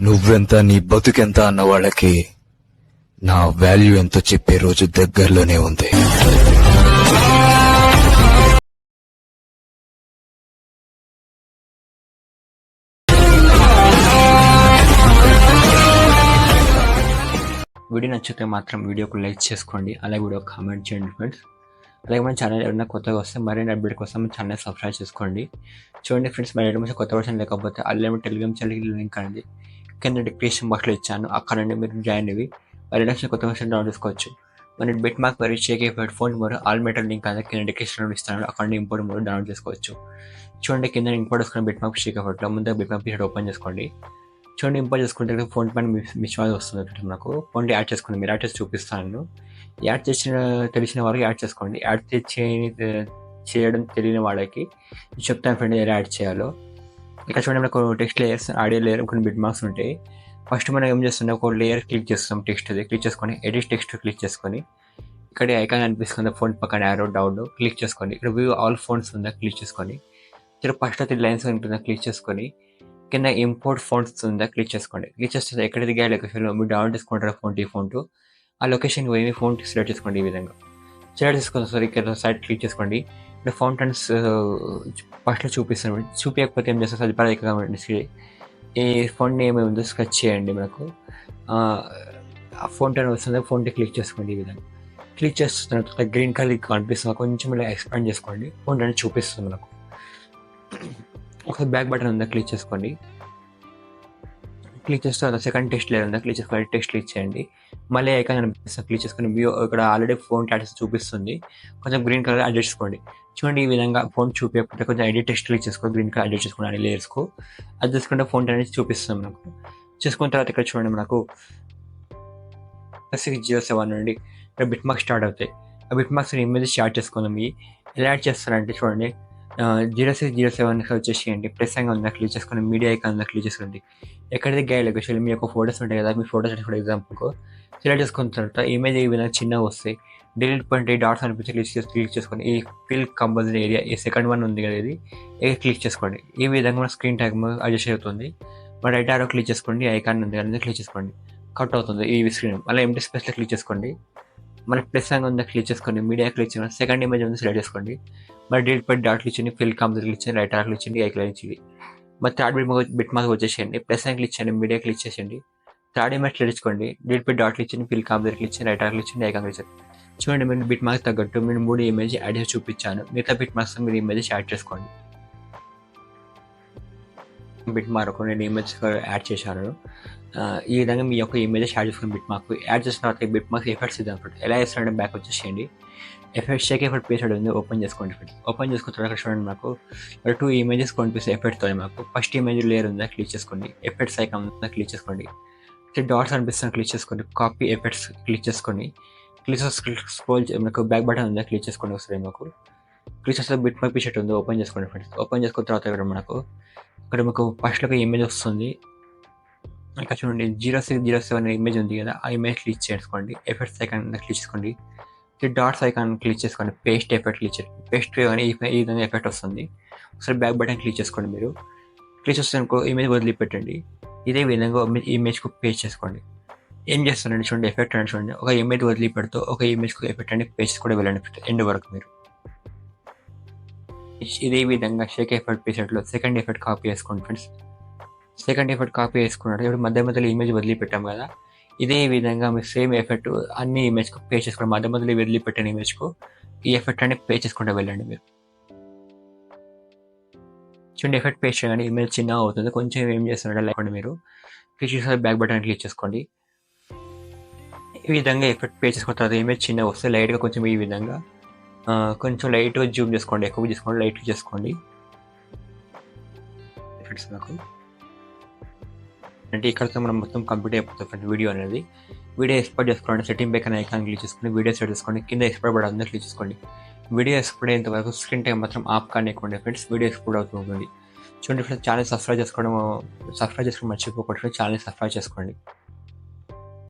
నువ్వెంత నీ బతుకెంత అన్న వాళ్ళకి నా వాల్యూ ఎంతో చెప్పే రోజు దగ్గరలోనే ఉంది. వీడియో నచ్చితే మాత్రం వీడియోకు లైక్ చేసుకోండి, అలాగే వీడియో కామెంట్ చేయండి ఫ్రెండ్స్. అలాగే మన ఛానల్ ఏమైనా కొత్తగా వస్తే మరిన్ని అప్డేట్ కోసం మన ఛానల్ సబ్స్క్రైబ్ చేసుకోండి. చూడండి ఫ్రెండ్స్, మరి ఏమైనా కొత్త వర్షన్ లేకపోతే అల్లం టెలిగ్రామ్ ఛానల్ లింక్ అనేది కింద డిస్క్రిప్షన్ బాక్స్లో ఇచ్చాను, అక్కడ నుండి మీరు జాయిన్ అయ్యి మరి నెక్స్ట్ కొత్త వర్షన్ డౌన్లోడ్ చేసుకోవచ్చు. మరి బిట్ మార్క్ మరియు షేక్ ఎఫెక్ట్ ఫోన్ మరియు ఆల్ మెటల్ లింక్ అనేది కింద డిస్క్రిప్షన్లో ఇస్తాను, అక్కడ నుండి ఇంపోర్ట్ మరియు డౌన్లోడ్ చేసుకోవచ్చు. చూడండి కింద ఇంపోర్ట్ చేసుకున్న బిట్ మార్క్ షేక్ ఎఫెక్ట్లో ముందుగా బిట్ మార్క్ పిక్చర్ ఓపెన్ చేసుకోండి. చూడండి ఇంపోర్ట్ చేసుకుంటే ఫోన్ పైన మిస్ వస్తుంది. నాకు ఫోన్ యాడ్ చేసుకోండి, మీరు యాడ్ చేసి చూపిస్తాను. యాడ్ చేసిన తెలిసిన వారికి యాడ్ చేసుకోండి. యాడ్ చేయడం తెలియని వాళ్ళకి చెప్తాను ఫ్రెండ్ ఎలా యాడ్ చేయాలో. ఇక్కడ చూడండి మనకు టెక్స్ట్ లేయర్స్, ఆడియో లేయర్, కొన్ని బిట్ మార్క్స్ ఉంటాయి. ఫస్ట్ మనం ఏం చేస్తుంటే ఒక లేయర్ క్లిక్ చేస్తాం, టెక్స్ట్ అది క్లిక్ చేసుకొని ఎడిట్ టెక్స్ట్ క్లిక్ చేసుకొని ఇక్కడ ఐకాన్ అనిపిస్తుంది ఫోన్ పక్కన యారో డౌన్ క్లిక్ చేసుకోండి. ఇక్కడ వ్యూ ఆల్ ఫోన్స్ ఉందా క్లిక్ చేసుకొని ఇక్కడ ఫస్ట్ 3 లైన్స్ ఉంటుందా క్లిక్ చేసుకొని కింద ఇంపోర్ట్ ఫోన్స్ ఉందా క్లిక్ చేసుకోండి. క్లిక్ చేస్తే ఎక్కడ దిగా లొకేషన్లో మీరు డౌన్లోడ్ చేసుకుంటారు ఫోన్ ఆ లొకేషన్ పోయి ఫోన్ సెలెక్ట్ చేసుకోండి. ఈ విధంగా సెలెక్ట్ చేసుకున్న సరే ఇక్కడ సైడ్ క్లిక్ చేసుకోండి. ఇక్కడ ఫౌంటైన్స్ ఫస్ట్లో చూపిస్తాను, చూపించకపోతే ఏం చేస్తారు అది పడేసి ఈ ఫోన్ నేమ్ ఉందో స్కెచ్ చేయండి. మనకు ఆ ఫౌంటైన్ వస్తుంది, ఫోన్ క్లిక్ చేసుకోండి. ఈ విధంగా క్లిక్ చేస్తున్న తర్వాత గ్రీన్ కలర్ కనిపిస్తుంది, కొంచెం ఇలా ఎక్స్పాండ్ చేసుకోండి. ఫౌంటైన్ చూపిస్తుంది మనకు. ఒకసారి బ్యాక్ బటన్ ఉందా క్లిక్ చేసుకోండి. క్లిక్ చేస్తే సెకండ్ టెక్స్ట్ లేయర్ ఉందా క్లిక్ చేసుకోండి, టెక్స్ట్ క్లిక్ చేయండి. మళ్ళీ ఐకాన్ అనిపిస్తుంది క్లిక్ చేసుకొని వ్యూ ఇక్కడ ఆల్రెడీ ఫోన్ ట్యాక్స్ చూపిస్తుంది, కొంచెం గ్రీన్ కలర్ అడ్జస్ట్ చేసుకోండి. చూడండి ఈ విధంగా ఫోన్ చూపించకపోతే కొంచెం ఎడిట్ టెక్స్ట్ క్లిక్ చేసుకొని గ్రీన్ కలర్ అడ్జస్ట్ చేసుకోండి. అన్ని లేయర్స్కు అది చేసుకుంటే ఫోన్ అనేది చూపిస్తుంది మనకు. చేసుకున్న తర్వాత ఇక్కడ చూడండి మనకు 607 నుండి ఇక్కడ బిట్ మార్క్స్ స్టార్ట్ అవుతాయి. ఆ బిట్ మార్క్స్ ఇమేజ్ స్టార్ట్ చేసుకుందాం. ఎలా యాడ్ చేస్తారంటే చూడండి 0607 వచ్చేసేయండి. ప్లస్ ఐకాన్ ఉందా క్లిక్ చేసుకొని మీడియా ఐకాన్ ఉందా క్లిక్ చేసుకోండి. ఎక్కడైతే గైడ్ లొకేషన్ మీ యొక్క ఫోటోస్ ఉంటాయి కదా, మీ ఫోటోస్ ఫర్ ఎగ్జాంపుల్కు సెలెక్ట్ చేసుకున్న తర్వాత ఇమేజ్ ఈ విధంగా చిన్నగా వస్తాయి. డిలీట్ పాయింట్ డాట్స్ అనిపించి క్లిక్ చేసుకొని ఈ ఫిల్ కంపల్సరీ ఏరియా ఈ సెకండ్ వన్ ఉంది కదా ఇది క్లిక్ చేసుకోండి. ఈ విధంగా మన స్క్రీన్ ట్యాగ్ అడ్జస్ట్ అవుతుంది. మన రైట్ ఆరో క్లిక్ చేసుకోండి, ఐకాన్ ఉంది కదా క్లిక్ చేసుకోండి, కట్ అవుతుంది ఈ స్క్రీన్. మళ్ళీ ఎంటీ స్పేస్లో క్లిక్ చేసుకోండి. మళ్ళీ ప్లస్ ఐకాన్ ఉందా క్లిక్ చేసుకోండి, మీడియా క్లిక్ చేయండి, సెకండ్ ఇమేజ్ ఉంది సెలెక్ట్ చేసుకోండి. మరి డిలీట్ పాయింట్ డాట్ క్లిక్ చేయండి, ఫిల్ కంపల్సరీ క్లిక్ చేయండి, రైట్ ఆరో క్లిక్ చేయండి, ఐకాన్ ఇచ్చింది. మరి థర్డ్ బిట్ మార్క్ వచ్చేసేయండి, ప్లస్ ఐకాన్ క్లిక్ చేయండి, మీడియా క్లిక్ చేసేయండి, థర్డ్ ఇమేజ్ తెచ్చుకోండి, డిలీట్ పాయింట్ డాట్ క్లిక్ చేయండి, ఫిల్ కంపల్సరీ క్లిక్ చేయండి, రైట్ ఆరో క్లిక్ చేయండి, ఐకాన్ క్లిక్ చేయండి. చూడండి మీరు బిట్ మార్క్స్ తగ్గట్టు మీరు 3 ఇమేజ్ యాడ్ చేసి చూపించాను. మిగతా బిట్ మార్క్స్ మీరు ఇమేజెస్ యాడ్ చేసుకోండి. బిట్ మార్క్ నేను ఇమేజ్ యాడ్ చేశాను. ఈ విధంగా మీ యొక్క ఇమేజెస్ యాడ్ చేసుకుని బిట్ మార్క్ యాడ్ చేసిన తర్వాత బిట్ మార్క్స్ ఎఫెక్ట్స్ ఇద్దాం. ఎలా చేస్తారంటే బ్యాక్ వచ్చేసేయండి, ఎఫెక్ట్ షేక్ ఎఫెక్ట్ పేజ్ ఉంది ఓపెన్ చేసుకోండి. ఓపెన్ చేసుకున్న తర్వాత చూడండి మాకు 2 ఇమేజెస్ కనిపిస్తాయి ఎఫెక్ట్తో. మాకు ఫస్ట్ ఇమేజ్ లేయర్ ఉందా క్లిక్ చేసుకోండి, ఎఫెక్ట్స్ ఐకాన్ ఉందా క్లిక్ చేసుకోండి, డాట్స్ అనిపిస్తుంది క్లిక్ చేసుకోండి, కాపీ ఎఫెక్ట్స్ క్లిక్ చేసుకోండి. స్క్రోల్ మనకు బ్యాక్ బటన్ ఉందా క్లిక్ చేసుకోండి. వస్తుంది మాకు క్లిక్ చేస్తే బిట్ మార్క్ పిక్చర్ ఉంది ఓపెన్ చేసుకోండి ఫ్రెండ్స్. ఓపెన్ చేసుకున్న తర్వాత ఇక్కడ మనకు ఫస్ట్లో ఒక ఇమేజ్ వస్తుంది. ఇక్కడ చూడండి 0607 ఇమేజ్ ఉంది కదా, ఆ ఇమేజ్ క్లిక్ చేసుకోండి. ఎఫెక్ట్స్ ఐకాన్ క్లిక్ చేసుకోండి, డాట్స్ ఐకాన్ క్లిక్ చేసుకోండి, పేస్ట్ ఎఫెక్ట్ క్లిక్ చేయండి. పేస్ట్ కానీ ఈ విధంగా ఎఫెక్ట్ వస్తుంది. ఒకసారి బ్యాక్ బటన్ క్లిక్ చేసుకోండి. మీరు క్లిక్ చేస్తే ఇమేజ్ వదిలిపెట్టండి. ఇదే విధంగా ఇమేజ్కు పేస్ట్ చేసుకోండి. ఏం చేస్తారండి చూడండి ఎఫెక్ట్ అని చూడండి, ఒక ఇమేజ్ వదిలిపెడుతూ ఒక ఇమేజ్కు ఎఫెక్ట్ అని పేస్ట్ కూడా వెళ్ళండి ఎండ్ వరకు. మీరు ఇదే విధంగా షేక్ ఎఫెక్ట్ పేషెంట్లో సెకండ్ ఎఫెక్ట్ కాపీ చేసుకోండి ఫ్రెండ్స్. సెకండ్ ఎఫెక్ట్ కాపీ చేసుకున్నట్టు ఇప్పుడు మధ్యలో ఇమేజ్ వదిలిపెట్టాం కదా, ఇదే విధంగా మీరు సేమ్ ఎఫెక్ట్ అన్ని ఇమేజ్కు పే చేసుకోండి. మధ్యలో వదిలిపెట్టిన ఇమేజ్కు ఈ ఎఫెక్ట్ అని పే చేసుకుంటూ వెళ్ళండి. మీరు చూడండి ఎఫెక్ట్ పే చేయగానే ఇమేజ్ చిన్నగా అవుతుంది. కొంచెం ఏం చేస్తున్నారో లేకుండా మీరు క్లిక్ చేసి బ్యాక్ బటన్ క్లిక్ చేసుకోండి. ఈ విధంగా ఎఫెక్ట్ పే చేసుకున్న తర్వాత ఇమేజ్ చిన్నగా వస్తే లైట్గా కొంచెం ఈ విధంగా కొంచెం లైట్గా జూమ్ చేసుకోండి, ఎక్కువ చేసుకోండి, లైట్గా చేసుకోండి ఎఫెక్ట్స్. నాకు అంటే ఇక్కడతో మనం మొత్తం కంప్లీట్ అయిపోతుంది ఫ్రెండ్స్ వీడియో అనేది. వీడియో ఎక్స్పోర్ట్ చేసుకోండి, సెట్టింగ్ బేక్ అనే ఐకాన్ క్లిక్ చేసుకొని వీడియో సెట్ చేసుకోండి, కింద ఎక్స్పోర్ట్ బటన్ ఉందా క్లిక్ చేసుకోండి. వీడియో ఎక్స్పోర్ట్ అయ్యేంత వరకు స్క్రీన్ టైం మాత్రం ఆఫ్ కానివ్వండి ఫ్రెండ్స్, వీడియో ఎక్స్పోర్ట్ అవుతుంది. చూడండి ఫ్రెండ్స్ ఛానల్ సబ్స్క్రైబ్ చేసుకోవడం మర్చిపోకండి, ఛానల్ సబ్స్క్రైబ్ చేసుకోండి.